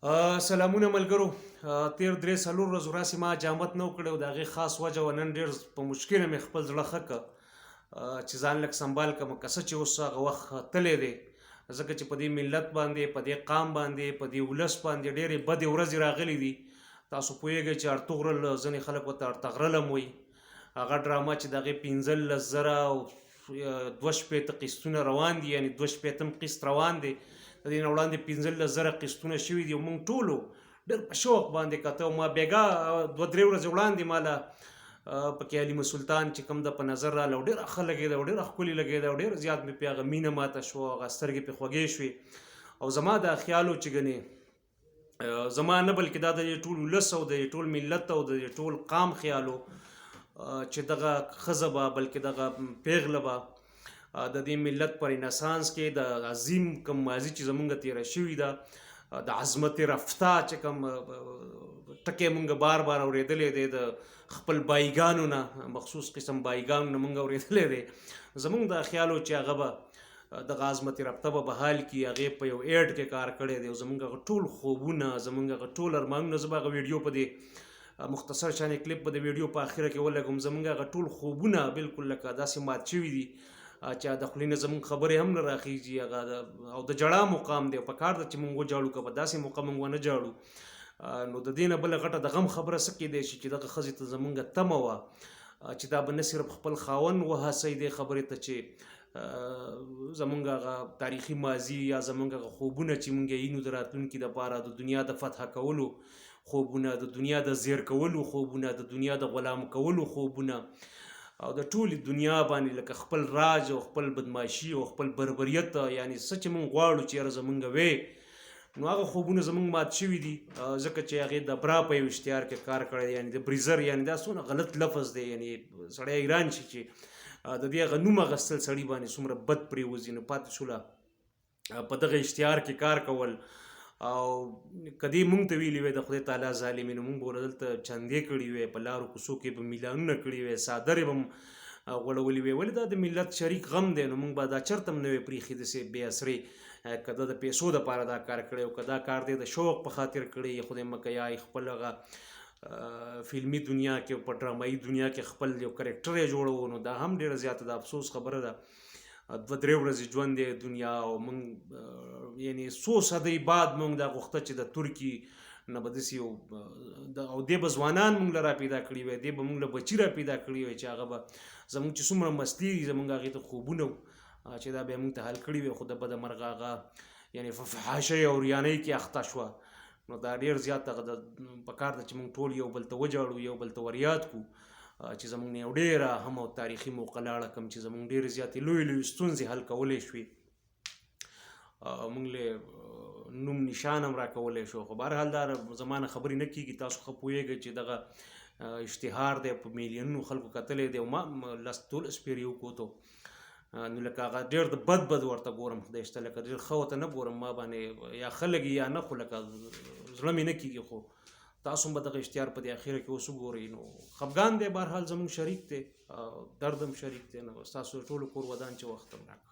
سلامونه ملګرو. تیر درې څلور ورځو راسې ما جامت نه وکړی او د هغې خاص وجه وه نن ډېر په مشکله مې خپل زړه ښه که چې ځان لږ سنبال کړم که څه چې اوس هغه وخت تللی دی ځکه چې په دې ملت باندې په دې قام باندې په دې ولس باندې ډېرې بدې ورځې راغلي دي. تاسو پوهیږئ چې ارطغرل ځینې خلک ورته ارطغرل هم وایي. هغه ډرامه چې د هغې 15,000 او 2 قسطونه روان دي، یعنې 2 قسط روان دی. د دې نه وړاندې 15,000 قسطونه شوي دي او موږ ټولو ډېر په شوق باندې کته او ما بېګا 2-3 ورځې وړاندې ماله پکې حلیمه سلطان چې کوم ده په نظر راغله او ډېره ښه لګېده او ډېره ښکلې لګېده او ډېر زیات مې پرې هغه مینه ماته شوه، هغه سترګې پرې خوږې شوې او زما دا خیال و چې ګنې زما نه بلکې دا د دې ټول ولس او د دې ټول ملت او د دې ټول قام خیال و چې دغه ښځه به بلکې دغه پیغله به د دې ملت په رنسانس کې د عظیم کوم ماضي چې زمونږ تېره شوې ده د عظمت رفته چې کوم ټکی مونږ بار بار اورېدلی دی د خپل بایګانو نه مخصوص قسم بایګانو نه مونږ اورېدلی دی. زمونږ دا خیال و چې هغه به دغه عظمت رفته به بحال کړي، هغې په یو ایډ کې کار کړی دی او زمونږ هغه ټول خوبونه زمونږ هغه ټول ارمانونه زه به هغه ویډیو په دې مختصر شانې کلیپ په د ویډیو په اخره کې ولګوم. زمونږ هغه ټول خوبونه بالکل لکه داسې مات شوي دي چې د خولې نه زموږ خبرې هم نه راخیږي هغه او د ژړا مقام دی. په کار ده چې موږ وجاړو که په داسې موقع موږ ونه جاړو نو د دې نه بله غټه د غم خبره څه کیدی شي چې دغه ښځې ته زموږ تمه وه چې دا به نه صرف خپل خاوند وهڅوي دې خبرې ته چې زموږ هغه تاریخي ماضي یا زموږ هغه خوبونه چې موږ یې وینو د راتلونکي دپاره د دنیا د فتح کولو خوبونه، د دنیا د زیر کولو خوبونه، د دنیا د غلام کولو خوبونه او د ټولې دنیا باندې لکه خپل راج او خپل بدماشي او خپل بربریت یعنې څه چې موږ غواړو چې یاره زموږ وې نو هغه خوبونه زموږ مات شوي دي ځکه چې هغې د برا په یو اشتهار کې کار کړی دی، یعنې د بریزر، یعنې دا څومره غلط لفظ دی، یعنې سړی حیران شي چې د دې هغه نوم اخیستل سړي باندې څومره بد پرېوځي. نو پاتې شوله په دغه اشتهار کې کار کول او که دې مونږ ته ویلي وی د خدای تعالی ظالمینو مونږ به دلته چندې کړي وی، په لارو کوڅو کې به میلانونه کړي وی، څادرې به هم غوړولي وی. ولې دا د ملت شریک غم دی نو مونږ به دا چرته هم نه وی پرېښي داسې بې اثرې که د پیسو دپاره دا کار کړی او که دا کار دی د شوق په خاطر کړی خدای مکه یا خپل هغه فلمي دنیا کې په ډرامایي دنیا کې خپل یو کرکټر یې جوړو نو دا هم ډېره زیاته د افسوس خبره ده. 2-3 ورځې ژوند دی دنیا او موږ یعنې څو صدۍ بعد موږ دا غوښته چې د ترکي نه به داسې یو او دې به ځوانان موږ له را پیدا کړي وی، دې به موږ له بچي را پیدا کړي وی چې هغه به زموږ چې څومره مستي دي زموږ هغې ته خوبونه چې دا بیا موږ ته حل کړي وی خو د بده مرغه هغه یعنې په فحاشۍ او ریانۍ کې اخته شوه. نو دا ډېر زیات هغه په کار ده چې موږ ټول یو بل ته وجاړو، یو بل ته وریاد کړو چې زموږ نه یو ډېره هم او تاریخي موقع لاړه کوم چې زموږ ډېرې زیاتې لویې لویې ستونزې حل کولی شوې، موږ له نوم نشان هم راکولی شو. خو بهرحال دا زما نه خبرې نه کېږي، تاسو ښه پوهېږئ چې دغه اشتهار دی په میلیونونو خلکو کتلی دی او ما 10-12 سپېرې وکوتو نو لکه هغه ډېر د بد ورته ګورم، خدای شته لکه ډېر ښه ورته نه ګورم، ما باندې یا ښه لګي یا نه، خو لکه زړه مې نه کېږي. خو تاسو هم به دغه اشتهار په دې اخره کې اوس وګورئ نو خفګان دی، بهرحال زموږ شریک دی، درد هم شریک دی. نو ستاسو ټولو کور ودان چې وخت هم راکړه.